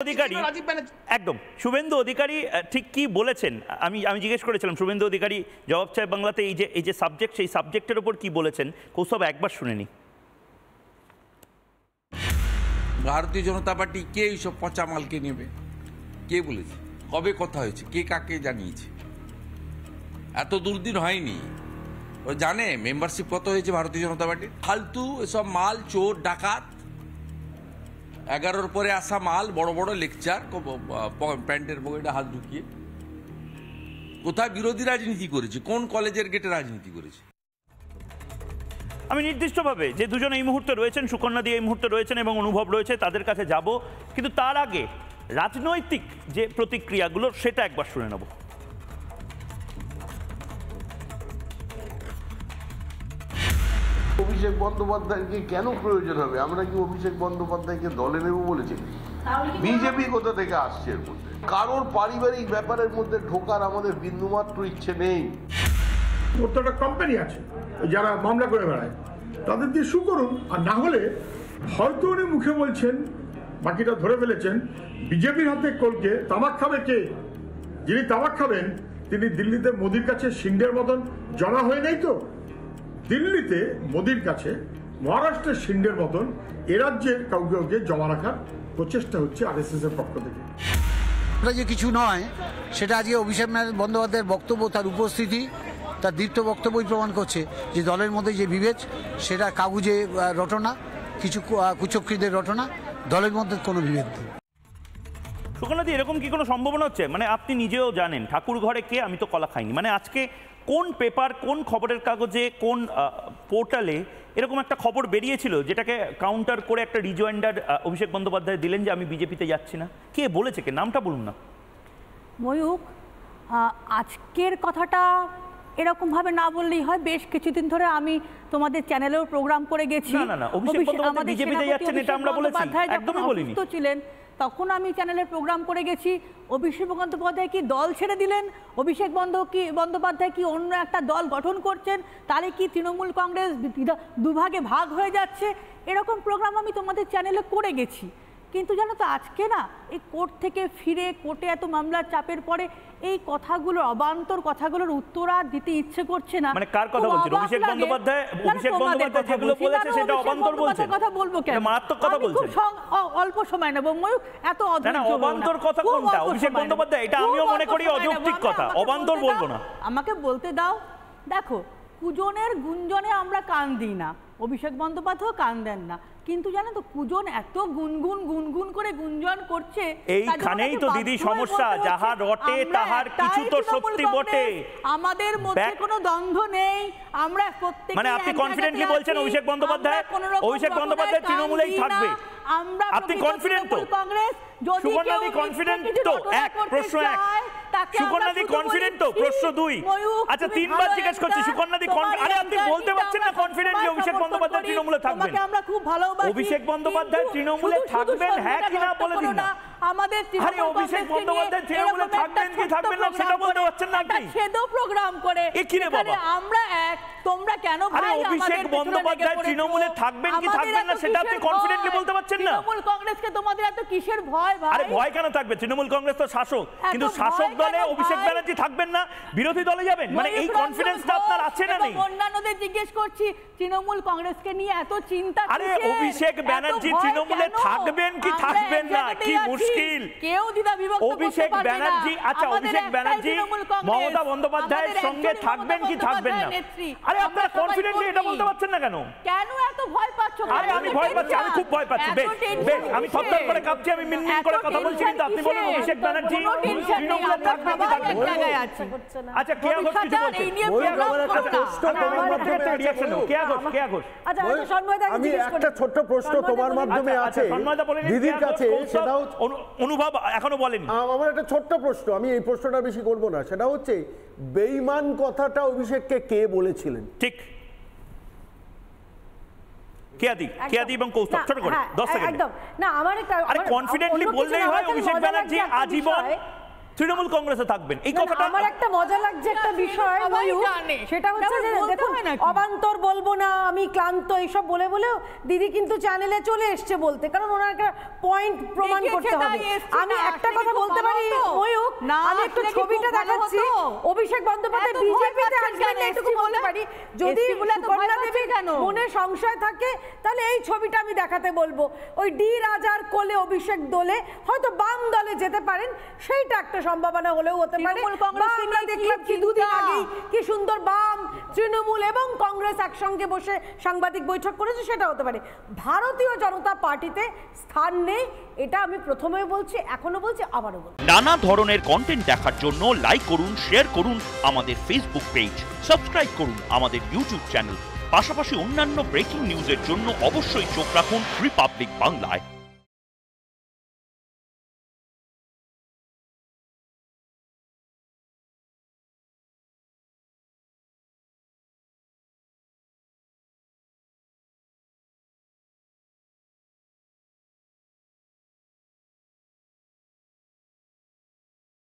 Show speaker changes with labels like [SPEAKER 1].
[SPEAKER 1] অধিকারী একদম শুভেন্দু অধিকারী ঠিক কি বলেছেন আমি জিজ্ঞেস করেছিলাম শুভেন্দু অধিকারী জবাব চায় বাংলাতে এই যে সাবজেক্ট সেই সাবজেক্টের উপর কি বলেছেন কৌস্তব একবার শুনেনি।
[SPEAKER 2] ভারতীয় জনতা পার্টি কে এইসব পচা মালকে নেবে, কে বলেছে, কবে কথা হয়েছে, কে কাকে জানিয়েছে? এত দুর্দিন হয়নি। ও জানে মেম্বারশিপ কত হয়েছে ভারতীয় জনতা পার্টির? ফালতু এসব মাল, চোর ডাকাত, 11-র পরে আসা মাল, বড় বড় লেকচার, প্যান্টের পকেটে হাত ঢুকিয়ে। কোথায় বিরোধী রাজনীতি করেছে? কোন কলেজের গেটে রাজনীতি করেছে?
[SPEAKER 1] আমি নির্দিষ্টভাবে যে দুজন এই মুহূর্তে রয়েছেন, সুকন্যা দিয়ে এই মুহূর্তে রয়েছেন এবং অনুভব রয়েছে, তাদের কাছে যাব, কিন্তু তার আগে রাজনৈতিক যে প্রতিক্রিয়াগুলো সেটা একবার শুনে নেব।
[SPEAKER 3] অভিষেক বন্দ্যোপাধ্যায়কে কেন প্রয়োজন হবে? আমরা কি অভিষেক বন্দ্যোপাধ্যায়কে দলে নেব বলেছি? বিজেপি কোথা থেকে আসছে এর মধ্যে? কারোর পারিবারিক ব্যাপারের মধ্যে ঢোকার আমাদের বিন্দুমাত্র ইচ্ছে নেই।
[SPEAKER 4] প্রত্যেকটা কোম্পানি আছে যারা মামলা করে বেড়ায়, তাদের দিয়ে শু করুন। আর না হলে হয়তো উনি মুখে বলছেন, বাকিটা ধরে ফেলেছেন, বিজেপির হাতে কলকে তামাক খাবে কে? যিনি তামাক খাবেন তিনি দিল্লিতে মোদির কাছে সিন্ডের মতন জমা হয়ে নেই তো? দিল্লিতে মোদির কাছে মহারাষ্ট্রের সিন্ডের মতন এ রাজ্যের কাউকে জমা রাখার প্রচেষ্টা হচ্ছে আরএসএস এর পক্ষ থেকে।
[SPEAKER 5] যে কিছু নয় সেটা আজকে অভিষেক বন্দ্যোপাধ্যায়ের বক্তব্য, তার উপস্থিতি, তার দীপ্ত বক্তব্যই প্রমাণ করছে যে দলের মধ্যে যে বিভেদ সেটা কাগুজে রটনা, কিছু কুচক্রীদের রটনা, দলের মধ্যে কোনো বিভেদ নেই।
[SPEAKER 1] সুকন্যাদি, এরকম কি কোনো সম্ভাবনা হচ্ছে? মানে আপনি নিজেও জানেন ঠাকুর ঘরে কে, আমি তো কলা খাইনি, মানে আজকে কোন পেপার, কোন খবরের কাগজে, কোন পোর্টালে এরকম একটা খবর বেরিয়েছিল যেটাকে কাউন্টার করে একটা রিজয়েন্ডার অভিষেক বন্দ্যোপাধ্যায় দিলেন যে আমি বিজেপিতে যাচ্ছি না? কে বলেছে, কে? নামটা বলুন না।
[SPEAKER 6] ময়ূক, আজকের কথাটা এরকমভাবে না বললেই হয়। বেশ কিছুদিন ধরে আমি তোমাদের চ্যানেলেও প্রোগ্রাম করে গেছি।
[SPEAKER 1] না না, অভিষেক বন্দ্যোপাধ্যায় বিজেপিতে যাচ্ছেন এটা আমরা বলেছি, একদমই বলিনি।
[SPEAKER 6] ছিলেন তখন আমি চ্যানেলের প্রোগ্রাম করে গেছি। অভিষেক বন্দ্যোপাধ্যায় কি দল ছেড়ে দিলেন? অভিষেক বন্দ্যোপাধ্যায় কি অন্য একটা দল গঠন করছেন? তাহলে কি তৃণমূল কংগ্রেস দুভাগে ভাগ হয়ে যাচ্ছে? এরকম প্রোগ্রাম আমি তোমাদের চ্যানেলে করে গেছি। কিন্তু জানো তো, আজকে না এই কোর্ট থেকে ফিরে, কোর্টে এত মামলার চাপের পরে এই কথাগুলোর, অবান্তর কথাগুলোর উত্তর আর দিতে ইচ্ছে করছে না।
[SPEAKER 1] মানে কার কথা বলছেন? অভিষেক বন্দ্যোপাধ্যায় যেগুলো বলেছে সেটা অবান্তর বলছেন?
[SPEAKER 6] কথা বলবো কেন?
[SPEAKER 1] মারাত্মক কথা বলছেন।
[SPEAKER 6] অল্প সময় নেব ময়ূক, এত
[SPEAKER 1] অবান্তর কথা কোনটা? অভিষেক বন্দ্যোপাধ্যায়, এটা আমিও মনে করি অযৌক্তিক কথা, অবান্তর বলবো না।
[SPEAKER 6] আমাকে বলতে দাও। দেখো, কুজনের গুঞ্জনে আমরা কান দিই না, অভিষেক বন্দ্যোপাধ্যায় কান দেন না, কিন্তু জানো তো কুজন এত গুনগুন করে গুঞ্জন করছে।
[SPEAKER 1] এইখানেই তো দিদি সমস্যা, যাহা রটে তাহার কিছু তো সত্যি বটে।
[SPEAKER 6] আমাদের মধ্যে কোনো দ্বন্দ্ব নেই, আমরা প্রত্যেককে,
[SPEAKER 1] মানে আপনি কনফিডেন্টলি বলছেন অভিষেক বন্দ্যোপাধ্যায় তৃণমূলেই থাকবে? আপনি কনফিডেন্ট তো?
[SPEAKER 6] কংগ্রেস যদি
[SPEAKER 1] সুকন্যাদি কনফিডেন্ট তো? এক প্রশ্ন, এক সুকন্যাদি কনফিডেন্ট তো? প্রশ্ন দুই। আচ্ছা, তিনবার জিজ্ঞেস করছি সুকন্যাদি, আরে আপনি বলতে পারছেন না কনফিডেন্টলি অভিষেক বন্দ্যোপাধ্যায় তৃণমূলে থাকবেন?
[SPEAKER 6] আমরা খুব ভালোবাসি
[SPEAKER 1] অভিষেক বন্দ্যোপাধ্যায় তৃণমূলে থাকবেন, হ্যাঁ কি না বলে দিন না।
[SPEAKER 6] আমাদের
[SPEAKER 1] অভিষেক বন্দ্যোপাধ্যায় তৃণমূলে থাকবেন কি থাকবেন না সেটা বলতে পারছেন না আপনি?
[SPEAKER 6] সেদো প্রোগ্রাম করে আমরা এক, তোমরা কেন ভাই?
[SPEAKER 1] অভিষেক বন্দ্যোপাধ্যায় তৃণমূলে থাকবেন কি থাকবেন না সেটা আপনি কনফিডেন্টলি বলতে পারছেন না?
[SPEAKER 6] তৃণমূল কংগ্রেসকে তোমাদের এত কিসের ভয় ভাই?
[SPEAKER 1] আরে ভয় কেন থাকবে? তৃণমূল কংগ্রেস তো শাসক, কিন্তু শাসক দলে অভিষেক ব্যানার্জি থাকবেন না, বিরোধী দলে যাবেন, মানে এই কনফিডেন্সটা আপনার আছে না নেই?
[SPEAKER 6] অন্যান্যদের জিজ্ঞেস করছি, তৃণমূল কংগ্রেসকে নিয়ে এত চিন্তা কিসের?
[SPEAKER 1] আরে অভিষেক ব্যানার্জি তৃণমূলে থাকবেন কি থাকবেন না, কি মুশকিল?
[SPEAKER 6] কেউ দ্বিধা বিভক্ত করতে পারবে না।
[SPEAKER 1] অভিষেক ব্যানার্জি, আচ্ছা অভিষেক ব্যানার্জি মমতা বন্দ্যোপাধ্যায়ের সঙ্গে থাকবেন কি থাকবেন না? আরে আপনারা কনফিডেন্টলি এটা বলতে পারছেন না কেন?
[SPEAKER 6] কেন এত ভয় পাচ্ছ?
[SPEAKER 1] আরে আমি ভয় পাচ্ছি, আমি খুব ভয় পাচ্ছি। বেশ আমি থরথর করে কাঁপছি, আমি মিনমিন করে কথা বলছি, কিন্তু আপনি বলেন অভিষেক ব্যানার্জি তৃণমূলে থাকবেন কি থাকবেন না? আচ্ছা, কে ঘোষ কিছু বলছে?
[SPEAKER 7] আমি একটা ছোট্ট প্রশ্ন তোমার মাধ্যমে আছে দিদির কাছে, সেটা
[SPEAKER 1] অনুভব এখনো বলেনি।
[SPEAKER 7] আমার একটা ছোট্ট প্রশ্ন, আমি এই প্রশ্নটা বেশি করব না, সেটা হচ্ছে বেঈমান কথাটা অভিষেককে কে বলেছিলেন? ঠিক
[SPEAKER 1] কেয়াদি এবং কৌস্তব, ছোট করে 10 সেকেন্ড।
[SPEAKER 8] একদম না, আমার একটা,
[SPEAKER 1] আরে কনফিডেন্টলি বললেই হয় অভিষেক ব্যানার্জি আজীবন তৃণমূল কংগ্রেসে থাকবেন, এই কথাটা
[SPEAKER 8] আমার একটা মজা লাগছে একটা বিষয় ময়ূর, সেটা হচ্ছে যে দেখুন অবান্তর বলবো না, আমি ক্লান্ত, এইসব বলে বলেও দিদি কিন্তু চ্যানেলে চলে এসছে বলতে, কারণ ওনার একটা পয়েন্ট প্রমাণ করতে হবে। আমি একটা কথা বলতে পারি ময়ূর, আমি একটু ছবিটা দেখাচ্ছি, অভিষেক বন্দ্যোপাধ্যায় বিজেপিতে আসবেন এটুকু বলতে পারি। যদি সুকন্যা দেবীর মনে সংশয় থাকে তাহলে এই ছবিটা আমি দেখাতে বলবো, ওই ডি রাজার কোলে অভিষেক দোলে, হয়তো বাম দলে যেতে পারেন, সেইটা একটা সম্ভাবনা হলেও হতে পারে। আমরা দেখলাম কি দুদিন আগেই কি সুন্দর বাম, তৃণমূল এবং কংগ্রেস একসঙ্গে বসে সাংবাদিক বৈঠক করেছে, সেটা হতে পারে। ভারতীয় জনতা পার্টিতে স্থান নেই, এটা আমি প্রথমেও বলছি, এখনো বলছি, আবারও বলছি।
[SPEAKER 1] নানা ধরনের কন্টেন্ট দেখার জন্য লাইক করুন, শেয়ার করুন আমাদের ফেসবুক পেজ, সাবস্ক্রাইব করুন আমাদের ইউটিউব চ্যানেল, পাশাপাশি অন্যান্য ব্রেকিং নিউজের জন্য অবশ্যই চোখ রাখুন রিপাবলিক বাংলায়।